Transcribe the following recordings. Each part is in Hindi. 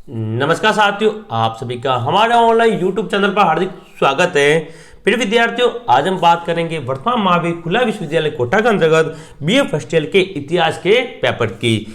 नमस्कार साथियों, आप सभी का हमारे ऑनलाइन यूट्यूब चैनल पर हार्दिक स्वागत है। प्रिय विद्यार्थियों, आज हम बात करेंगे वर्तमान महावीर खुला विश्वविद्यालय कोटा के अंतर्गत बीए फर्स्ट ईयर के इतिहास के पेपर की।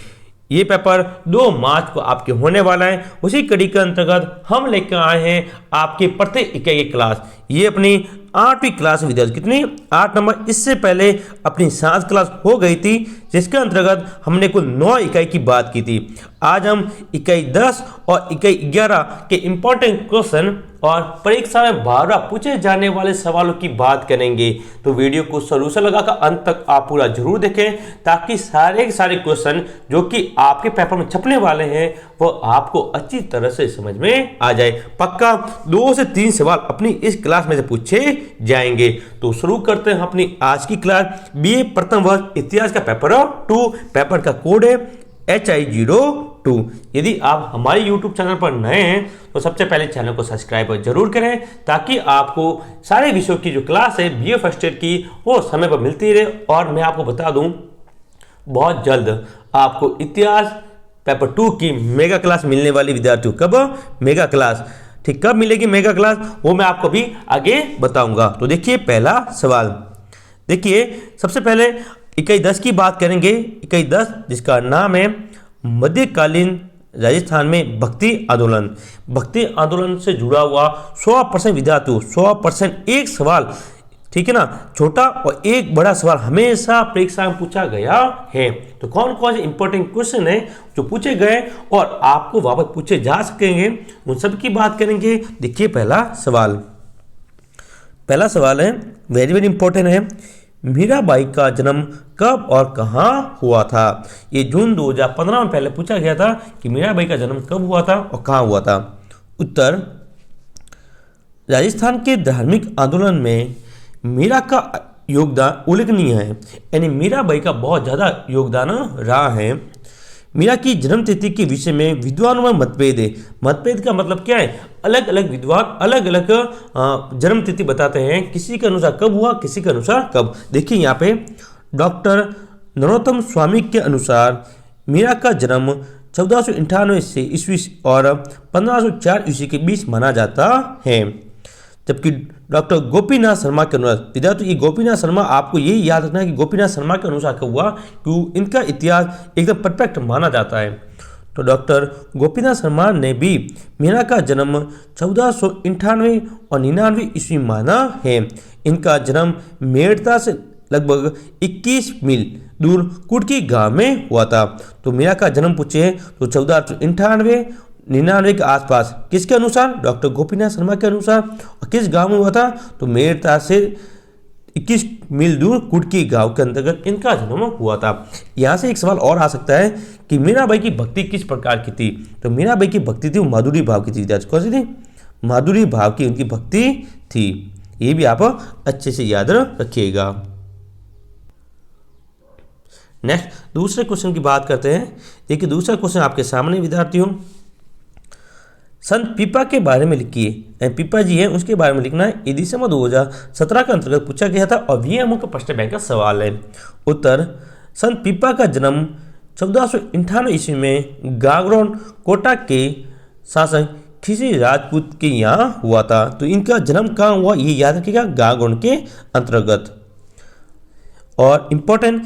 ये पेपर 2 मार्च को आपके होने वाला है। उसी कड़ी के अंतर्गत हम लेकर आए हैं आपके प्रत्येक इकाई की क्लास। ये अपनी 8वीं क्लास विद्यार्थी कितनी 8 नंबर। इससे पहले अपनी 7 क्लास हो गई थी, जिसके अंतर्गत हमने कुल 9 इकाई की बात की थी। आज हम इकाई 10 और इकाई 11 के इंपॉर्टेंट क्वेश्चन और परीक्षा में बार पूछे जाने वाले सवालों की बात करेंगे। तो वीडियो को शुरू से लगाकर अंत तक आप पूरा जरूर देखें, ताकि सारे के सारे क्वेश्चन जो कि आपके पेपर में छपने वाले हैं वो आपको अच्छी तरह से समझ में आ जाए। पक्का 2 से 3 सवाल अपनी इस क्लास में से पूछे जाएंगे। तो शुरू करते हैं अपनी आज की क्लास। बीए प्रथम वर्ष इतिहास का पेपर 2। पेपर का कोड है HI02। यदि आप हमारे YouTube चैनल पर नए हैं तो सबसे पहले चैनल को सब्सक्राइब जरूर करें, ताकि आपको सारे विषयों की जो क्लास है बीए फर्स्ट ईयर की वो समय पर मिलती रहे। और मैं आपको बता दूं, बहुत जल्द आपको इतिहास पेपर 2 की मेगा क्लास मिलने वाली विद्यार्थियों। कब मेगा क्लास, ठीक, कब मिलेगी मेगा क्लास वो मैं आपको भी आगे बताऊंगा। तो देखिए पहला सवाल, देखिए सबसे पहले इकाई 10 की बात करेंगे। इकाई 10 जिसका नाम है मध्यकालीन राजस्थान में भक्ति आंदोलन। भक्ति आंदोलन से जुड़ा हुआ 100% विद्यार्थियों, 100% एक सवाल, ठीक है ना, छोटा और एक बड़ा सवाल हमेशा परीक्षा में पूछा गया है। तो कौन कौन से इंपॉर्टेंट क्वेश्चन है जो पूछे गए और आपको वापस पूछे जा सकेंगे, उन सब की बात करेंगे। देखिए पहला सवाल है वेरी वेरी इंपॉर्टेंट है। मीराबाई का जन्म कब और कहाँ हुआ था? ये जून 2015 में पहले पूछा गया था कि मीराबाई का जन्म कब हुआ था और कहाँ हुआ था। उत्तर, राजस्थान के धार्मिक आंदोलन में मीरा का योगदान उल्लेखनीय है, यानी मीराबाई का बहुत ज़्यादा योगदान रहा है। मीरा की जन्म तिथि के विषय में विद्वानों में मतभेद है। मतभेद का मतलब क्या है? अलग अलग विद्वान अलग अलग जन्म तिथि बताते हैं, किसी के अनुसार कब हुआ, किसी के अनुसार कब। देखिए यहाँ पे डॉक्टर नरोत्तम स्वामी के अनुसार मीरा का जन्म 1498 से ईस्वी और 1504 ईस्वी के बीच माना जाता है। जबकि डॉक्टर गोपीनाथ शर्मा के अनुसार, विद्यार्थी ये गोपीनाथ शर्मा, आपको यही याद रखना है कि गोपीनाथ शर्मा के अनुसार कब हुआ, क्यों इनका इतिहास एकदम परफेक्ट माना जाता है। तो डॉक्टर गोपीनाथ शर्मा ने भी मीरा का जन्म 1498 और 99 ईस्वी माना है। इनका जन्म मेड़ता से लगभग 21 मील दूर कुटकी गांव में हुआ था। तो मीरा का जन्म पूछे तो 1498 99 के आसपास, किसके अनुसार? डॉक्टर गोपीनाथ शर्मा के अनुसार। और किस गांव में हुआ था? तो मेड़ता से 21 मील दूर कुटकी गांव के अंतर्गत इनका जन्म हुआ था। यहाँ से एक सवाल और आ सकता है कि मीराबाई की भक्ति किस प्रकार की थी? तो मीराबाई की भक्ति थी वो माधुरी भाव की थी। कौन सी थी? माधुरी भाव की उनकी भक्ति थी। ये भी आप अच्छे से याद रखिएगा। नेक्स्ट दूसरे क्वेश्चन की बात करते हैं। देखिए दूसरा क्वेश्चन आपके सामने विद्यार्थियों, संत पीपा के बारे में लिखिए। पीपा जी है उसके बारे में लिखना है। ये दिसंबर 2017 के अंतर्गत पूछा गया था और VMO का प्रश्न बैंक का सवाल है। उत्तर, संत पीपा का जन्म 1498 ईस्वी में गागरोन कोटा के शासक खिसी राजपूत के यहाँ हुआ था। तो इनका जन्म कहाँ हुआ ये याद रखिएगा, गागरोन के अंतर्गत। और इम्पोर्टेंट,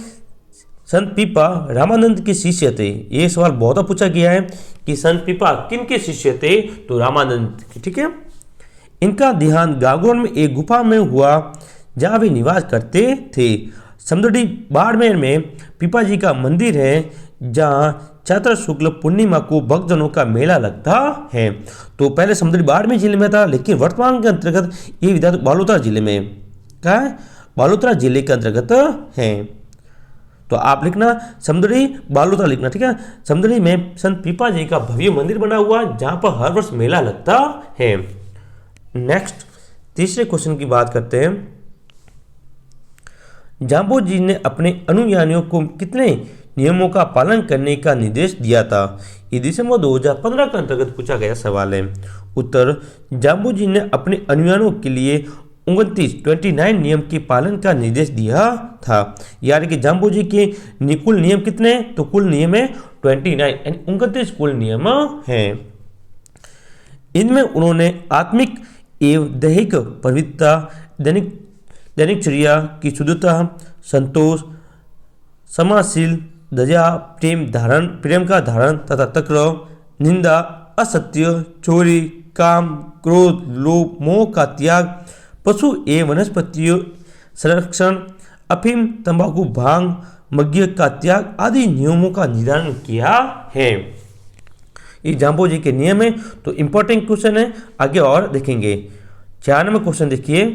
संत पीपा रामानंद के शिष्य थे। ये सवाल बहुत पूछा गया है कि संत पीपा किन के शिष्य थे? तो रामानंद के, ठीक है। इनका देहांत गागरोन में एक गुफा में हुआ जहाँ वे निवास करते थे। समदड़ी बाड़मेर में पीपा जी का मंदिर है, जहाँ चैत्र शुक्ल पूर्णिमा को भक्तजनों का मेला लगता है। तो पहले समदड़ी बाड़मेर जिले में था, लेकिन वर्तमान के अंतर्गत ये विद्यार्थी बालोतरा जिले में, क्या है? बालोतरा जिले के अंतर्गत है। तो आप लिखना समदड़ी बालोतरा लिखना, ठीक है। समदड़ी में संत पीपा जी का भव्य मंदिर बना हुआ जहां पर हर वर्ष मेला लगता है। नेक्स्ट तीसरे क्वेश्चन की बात करते हैं। जाम्बो जी ने अपने अनुयायियों को कितने नियमों का पालन करने का निर्देश दिया था? ये दिसंबर 2015 के अंतर्गत पूछा गया सवाल है। उत्तर, जाम्बो जी ने अपने अनुयायियों के लिए 29 नियम के पालन का निर्देश दिया था। यानी कि जाम्बो जी के कुल नियम कितने? तो कुल नियम है 29, यानी 29 कुल नियम हैं। इनमें उन्होंने आत्मिक एवं दैहिक पवित्रता, दैनिकचर्या की शुद्धता, संतोष, समाशील, दया, प्रेम का धारण तथा टकराव, निंदा, असत्य, चोरी, काम, क्रोध, लोभ, मोह का त्याग, पशु एवं वनस्पतियों संरक्षण, अफीम, तंबाकू, भांग, मद्य का त्याग आदि नियमों का निर्धारण किया है। ये जाम्बो जी के नियम है। तो इंपॉर्टेंट क्वेश्चन है, आगे और देखेंगे। 4 नंबर क्वेश्चन देखिए,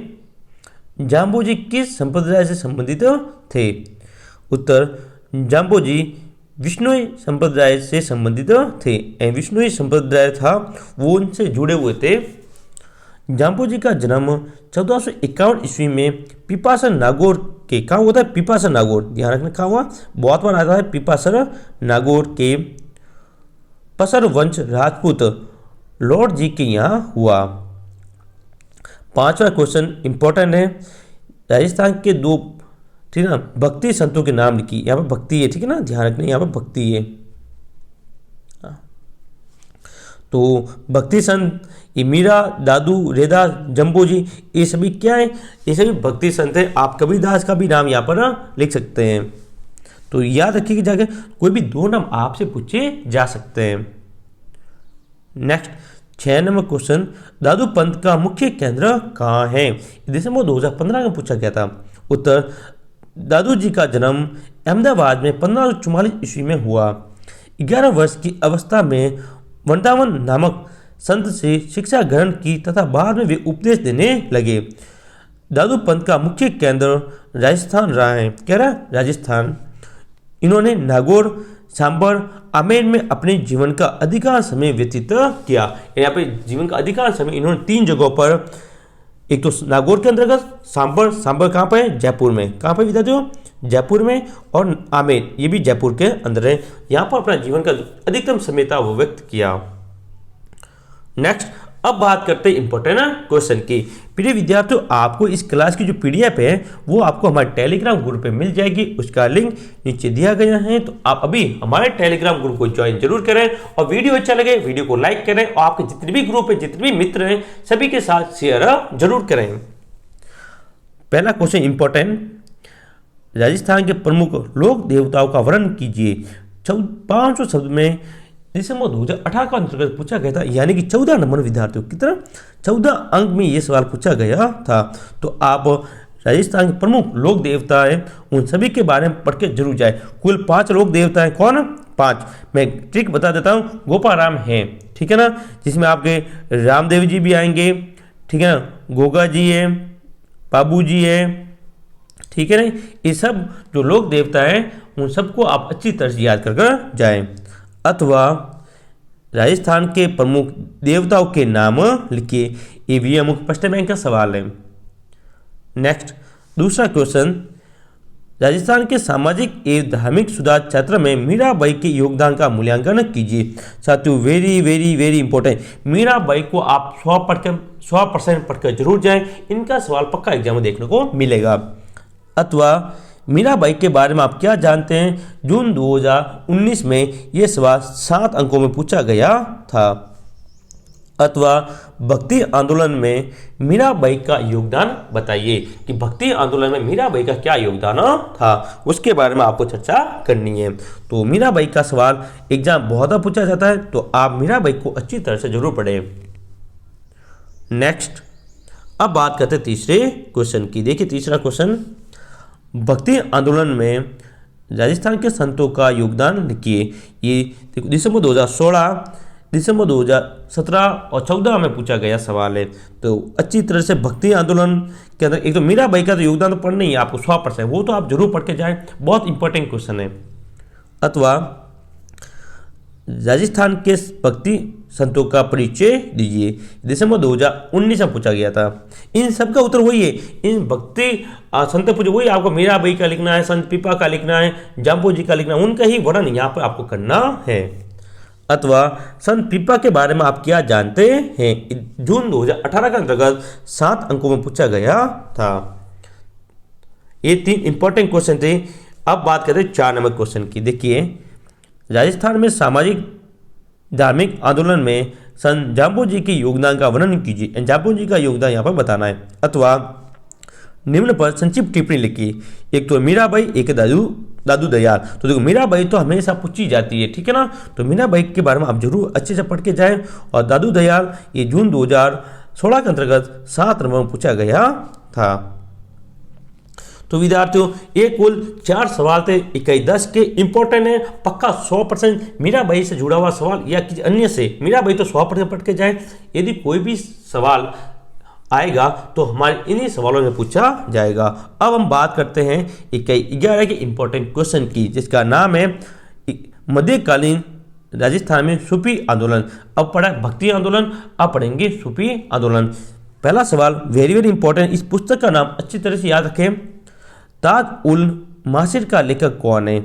जाम्बो जी किस संप्रदाय से संबंधित थे? उत्तर, जाम्बो जी विष्णुई संप्रदाय से संबंधित थे। विष्णुई संप्रदाय था वो उनसे जुड़े हुए थे। जाम्बो जी का जन्म 1451 ईस्वी में पिपासर नागौर के, कहाँ होता है? पिपासर नागौर, ध्यान रखना कहाँ हुआ, बहुत बार आता है। पिपासर नागौर के पसर वंश राजपूत लॉर्ड जी के यहाँ हुआ। 5वां क्वेश्चन इंपॉर्टेंट है, राजस्थान के 2 ठीक है ना भक्ति संतों के नाम लिखी। यहाँ पर भक्ति है, ठीक है ना, ध्यान रखना यहाँ पर भक्ति है। तो भक्ति संत ये मीरा, दादू, रेदा, जम्बो जी, ये सभी क्या है? ये सभी भक्ति संत है। आप कबीरदास का भी नाम यहाँ पर लिख सकते हैं। तो याद रखिए कि जाकर कोई भी 2 नाम आपसे पूछे जा सकते हैं। नेक्स्ट 6 नंबर क्वेश्चन, दादू पंथ का मुख्य केंद्र कहाँ है? दिसंबर 2015 में पूछा गया था। उत्तर, दादू जी का जन्म अहमदाबाद में 1544 ईस्वी में हुआ। 11 वर्ष की अवस्था में वृंदावन नामक संत से शिक्षा ग्रहण की तथा बाद में वे उपदेश देने लगे। दादू पंथ का मुख्य केंद्र राजस्थान रहा है। कह रहा राजस्थान। इन्होंने नागौर, सांबर, आमेर में अपने जीवन का अधिकांश समय व्यतीत किया। यहाँ पे जीवन का अधिकांश समय इन्होंने 3 जगहों पर, एक तो नागौर के अंतर्गत, सांबर कहाँ पर है? जयपुर में। कहाँ पर बिताते हो? जयपुर में। और आमेर, ये भी जयपुर के अंदर है। यहाँ पर अपना जीवन का अधिकतम समय था वो व्यक्त किया। नेक्स्ट, अब बात करते हैं इंपॉर्टेंट क्वेश्चन की। प्रिय विद्यार्थियों, आपको इस क्लास की जो पीडीएफ है वो आपको हमारे टेलीग्राम ग्रुप पे मिल जाएगी। उसका लिंक नीचे दिया गया है। तो आप अभी हमारे टेलीग्राम ग्रुप को ज्वाइन जरूर करें, और वीडियो अच्छा लगे वीडियो को लाइक करें, और आपके जितने भी ग्रुप है, जितने भी मित्र हैं, सभी के साथ शेयर जरूर करें। पहला क्वेश्चन इंपॉर्टेंट, राजस्थान के प्रमुख लोक देवताओं का वर्णन कीजिए। 500 शब्द में दिसंबर 2018 का अंतर्गत पूछा गया था, यानी कि 14 नंबर विद्यार्थियों की तरह 14 अंक में यह सवाल पूछा गया था। तो आप राजस्थान के प्रमुख लोक देवता हैं उन सभी के बारे में पढ़ के जरूर जाए। कुल 5 लोक देवता हैं। कौन? 5। मैं ट्रिक बता देता हूँ। गोपाराम है, ठीक है ना, जिसमें आपके रामदेव जी भी आएंगे, ठीक है ना, गोगा जी है, बाबू जी है, ठीक है ना। ये सब जो लोक देवता हैं उन सबको आप अच्छी तरह से याद कर जाएं। अथवा राजस्थान के प्रमुख देवताओं के नाम लिखिए। ये भी अमुक प्रश्न बैंक का सवाल है। नेक्स्ट, दूसरा क्वेश्चन, राजस्थान के सामाजिक एवं धार्मिक सुधार क्षेत्र में मीराबाई के योगदान का मूल्यांकन कीजिए। साथियों, very very very important, Mirabai को आप 100% पढ़कर जरूर जाएं। इनका सवाल पक्का एग्जाम में देखने को मिलेगा। अथवा मीराबाई के बारे में आप क्या जानते हैं? जून 2019 में यह सवाल 7 अंकों में पूछा गया था। अथवा भक्ति आंदोलन में मीराबाई का योगदान बताइए, कि भक्ति आंदोलन में मीराबाई का क्या योगदान था, उसके बारे में आपको चर्चा करनी है। तो मीराबाई का सवाल एग्जाम बहुत बार पूछा जाता है, तो आप मीराबाई को अच्छी तरह से जरूर पढ़ें। नेक्स्ट, अब बात करते हैं तीसरे क्वेश्चन की। देखिए तीसरा क्वेश्चन, भक्ति आंदोलन में राजस्थान के संतों का योगदान लिखिए। ये दिसंबर 2016, दिसंबर 2017 और 14 में पूछा गया सवाल है। तो अच्छी तरह से भक्ति आंदोलन के अंदर एक तो मीराबाई का तो योगदान तो पढ़ना ही है आपको 100%, वो तो आप जरूर पढ़ के जाएं, बहुत इंपॉर्टेंट क्वेश्चन है। अथवा राजस्थान के भक्ति संतों का परिचय दीजिए। दिसंबर 2019 में पूछा गया था। इन सब का उत्तर वही है। इन भक्ति संत पूछे वही, आपको मीराबाई का लिखना है, संत पीपा का लिखना है, जाम्बो जी का लिखना है, उनका ही वर्णन यहाँ पर आपको करना है। अथवा संत पीपा के बारे में आप क्या जानते हैं? जून 2018 का अंतर्गत 7 अंकों में पूछा गया था। ये 3 इंपॉर्टेंट क्वेश्चन थे। अब बात करते हैं 4 नंबर क्वेश्चन की। देखिए, राजस्थान में सामाजिक धार्मिक आंदोलन में संजाम्बो जी के योगदान का वर्णन कीजिए। संजाम्बो जी का योगदान यहाँ पर बताना है। अथवा निम्न पर संक्षिप्त टिप्पणी लिखिए। एक तो मीराबाई, एक दादू दयाल। तो देखो मीराबाई तो हमेशा पूछी जाती है, ठीक है ना, तो मीराबाई के बारे में आप जरूर अच्छे से पढ़ के जाएं। और दादू दयाल ये जून 2016 के अंतर्गत 7 नंबर में पूछा गया था। तो विद्यार्थियों ये कुल 4 सवाल थे, इकाई 10 के इंपॉर्टेंट है, पक्का 100% मीराबाई से जुड़ा हुआ सवाल या किसी अन्य से, मीराबाई तो 100% पढ़ के जाए। यदि कोई भी सवाल आएगा तो हमारे इन्हीं सवालों में पूछा जाएगा। अब हम बात करते हैं इकाई 11 के इंपॉर्टेंट क्वेश्चन की, जिसका नाम है मध्यकालीन राजस्थान में सूफी आंदोलन। अब पढ़ा भक्ति आंदोलन, अब पढ़ेंगे सूफी आंदोलन। पहला सवाल वेरी वेरी इंपॉर्टेंट, इस पुस्तक का नाम अच्छी तरह से याद रखें। ताज उल मासिर का लेखक कौन है?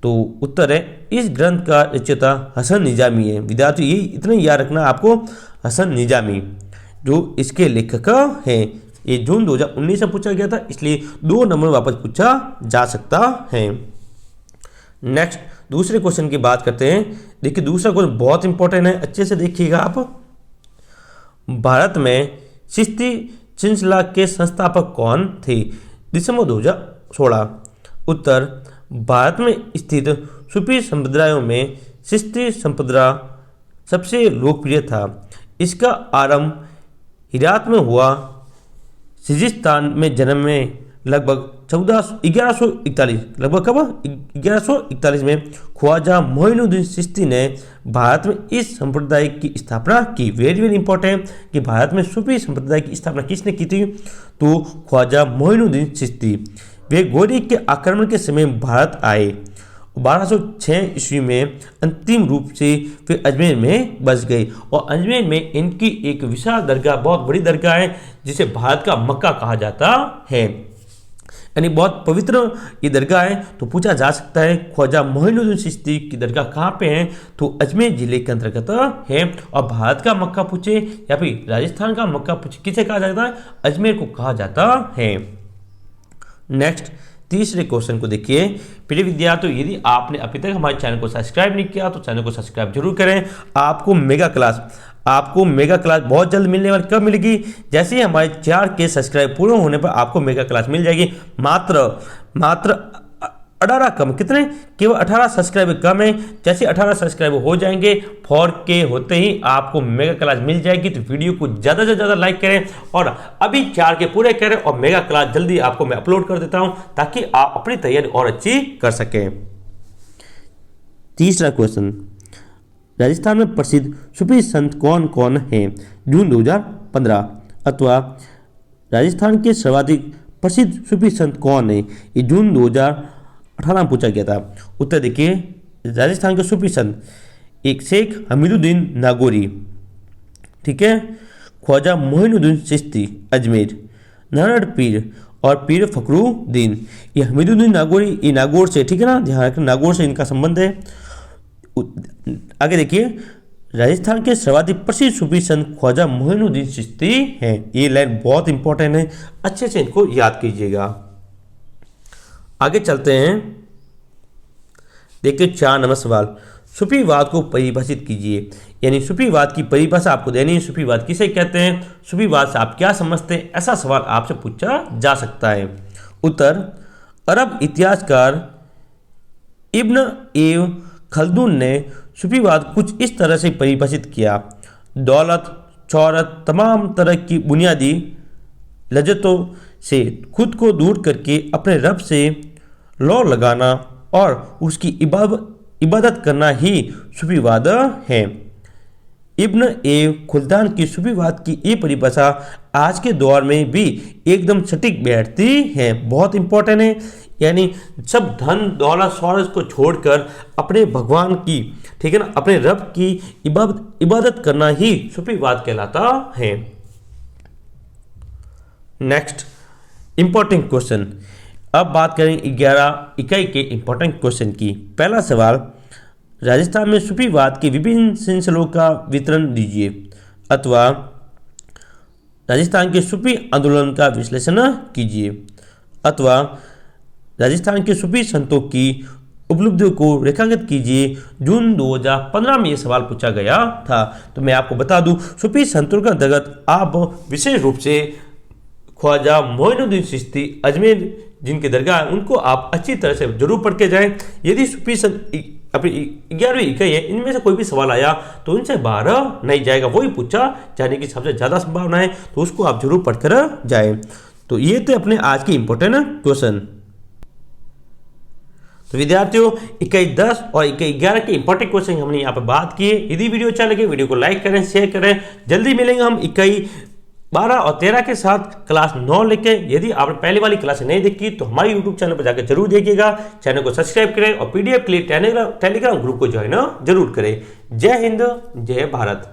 तो उत्तर है इस ग्रंथ का रचयिता हसन निजामी है। विद्यार्थी ये इतना याद रखना आपको, हसन निजामी जो इसके लेखक हैं। ये जून 2019 में पूछा गया था, इसलिए 2 नंबर वापस पूछा जा सकता है। नेक्स्ट दूसरे क्वेश्चन की बात करते हैं। देखिए दूसरा क्वेश्चन बहुत इंपॉर्टेंट है, अच्छे से देखिएगा आप। भारत में चिश्ती सिलसिला के संस्थापक कौन थे? दिसंबर 2016। उत्तर भारत में स्थित सूफी संप्रदायों में चिश्ती संप्रदाय सबसे लोकप्रिय था। इसका आरंभ हिरात में हुआ। सिजिस्तान में जन्म में लगभग 1141 लगभग कब 1141 में ख्वाजा मोइनुद्दीन चिश्ती ने भारत में इस संप्रदाय की स्थापना की। वेरी वेरी इंपॉर्टेंट कि भारत में सूफी संप्रदाय की स्थापना किसने की थी? तो ख्वाजा मोइनुद्दीन चिश्ती। वे गोरी के आक्रमण के समय भारत आए। 1206 ईस्वी में अंतिम रूप से वे अजमेर में बस गए और अजमेर में इनकी एक विशाल दरगाह, बहुत बड़ी दरगाह है, जिसे भारत का मक्का कहा जाता है, यानी बहुत पवित्र ये दरगाह है। तो पूछा जा सकता है ख्वाजा मोइनुद्दीन चिश्ती की दरगाह कहाँ पे है? तो अजमेर जिले के अंतर्गत है। और भारत का मक्का पूछे या फिर राजस्थान का मक्का पूछे, किसे कहा जाता है? अजमेर को कहा जाता है। नेक्स्ट तीसरे क्वेश्चन को देखिए। प्रिय विद्यार्थियों यदि आपने अभी तक हमारे चैनल को सब्सक्राइब नहीं किया तो चैनल को सब्सक्राइब जरूर करें। आपको मेगा क्लास बहुत जल्द मिलने वाली। कब मिलेगी? जैसे ही हमारे 4K सब्सक्राइब पूर्ण होने पर आपको मेगा क्लास मिल जाएगी। मात्र 18 कम, कितने? केवल 18 सब्सक्राइबर कम है। जैसे 18 सब्सक्राइबर हो जाएंगे 4K होते ही आपको मेगा क्लास मिल जाएगी। तो वीडियो को ज़्यादा से ज़्यादा लाइक करें और अभी 4K पूरे करें और मेगा क्लास जल्दी आपको मैं अपलोड कर देता हूं ताकि आप अपनी तैयारी और अच्छी कर सकें। तीसरा क्वेश्चन, राजस्थान में प्रसिद्ध सूफी संत कौन कौन हैं? जून 2015। अथवा राजस्थान के सर्वाधिक प्रसिद्ध सूफी संत कौन है? ये जून 2018 में पूछा गया था। उत्तर देखिए राजस्थान के सूफी संत, एक शेख हमीदुद्दीन नागौरी, ठीक है, ख्वाजा मोइनुद्दीन चिश्ती अजमेर, नारायण पीर और पीर फखरुद्दीन। ये हमीदुद्दीन नागौरी ये नागौर से, ठीक है ना, ध्यान रखना नागौर से इनका संबंध है। आगे देखिए राजस्थान के सर्वाधिक प्रसिद्ध सूफी संत ख्वाजा मोइनुद्दीन चिश्ती हैं। ये लाइन बहुत इंपॉर्टेंट है, अच्छे से इनको याद कीजिएगा। आगे चलते हैं, देखते 4 नंबर सवाल, सूफीवाद को परिभाषित कीजिए। यानी सूफीवाद की परिभाषा आपको देनी है। सूफीवाद किसे कहते हैं? सूफीवाद से आप क्या समझते हैं? ऐसा सवाल आपसे पूछा जा सकता है। उत्तर अरब इतिहासकार इब्न एव खल्दून ने सूफीवाद कुछ इस तरह से परिभाषित किया: दौलत, शोहरत, तमाम तरह की बुनियादी लज्जतों से खुद को दूर करके अपने रब से लौ लगाना और उसकी इबादत करना ही सूफीवाद है। इब्न ए खुल्दान की सूफीवाद की ये परिभाषा आज के दौर में भी एकदम सटीक बैठती है, बहुत इंपॉर्टेंट है। यानी सब धन दौलत शौहरत को छोड़कर अपने भगवान की, ठीक है ना, अपने रब की इबादत करना ही सूफीवाद कहलाता है। नेक्स्ट इंपॉर्टेंट क्वेश्चन, अब बात करें 11 इकाई के इंपॉर्टेंट क्वेश्चन की। पहला सवाल, राजस्थान में सूफीवाद के विभिन्न सिलसिलों का वितरण दीजिए। अथवा राजस्थान के सूफी आंदोलन का विश्लेषण कीजिए। अथवा राजस्थान के सूफी संतों की उपलब्धियों को रेखांकित कीजिए। जून 2015 में ये सवाल पूछा गया था। तो मैं आपको बता दूं, सूफी संतों के अंतर्गत आप विशेष रूप से ख्वाजा मोइनुद्दीन चिश्ती अजमेर जिनके दरगाह है, उनको आप अच्छी तरह से जरूर पढ़ के जाएं। यदि सूफी अपनी 11वीं इकाई है, इनमें से कोई भी सवाल आया तो उनसे 12 नहीं जाएगा, वही पूछा जाने की सबसे ज़्यादा संभावना है, तो उसको आप जरूर पढ़कर जाएं। तो ये थे अपने आज के इंपॉर्टेंट क्वेश्चन। तो विद्यार्थियों, इकाई 10 और इकाई 11 के इंपॉर्टेंट क्वेश्चन हमने यहाँ पे बात किए। यदि वीडियो अच्छा लगे वीडियो को लाइक करें, शेयर करें। जल्दी मिलेंगे हम इकाई 12 और 13 के साथ क्लास 9 लेके। यदि आपने पहले वाली क्लास नहीं देखी तो हमारे यूट्यूब चैनल पर जाकर जरूर देखिएगा। चैनल को सब्सक्राइब करें और PDF के लिए टेलीग्राम ग्रुप को ज्वाइन जरूर करें। जय हिंद, जय भारत।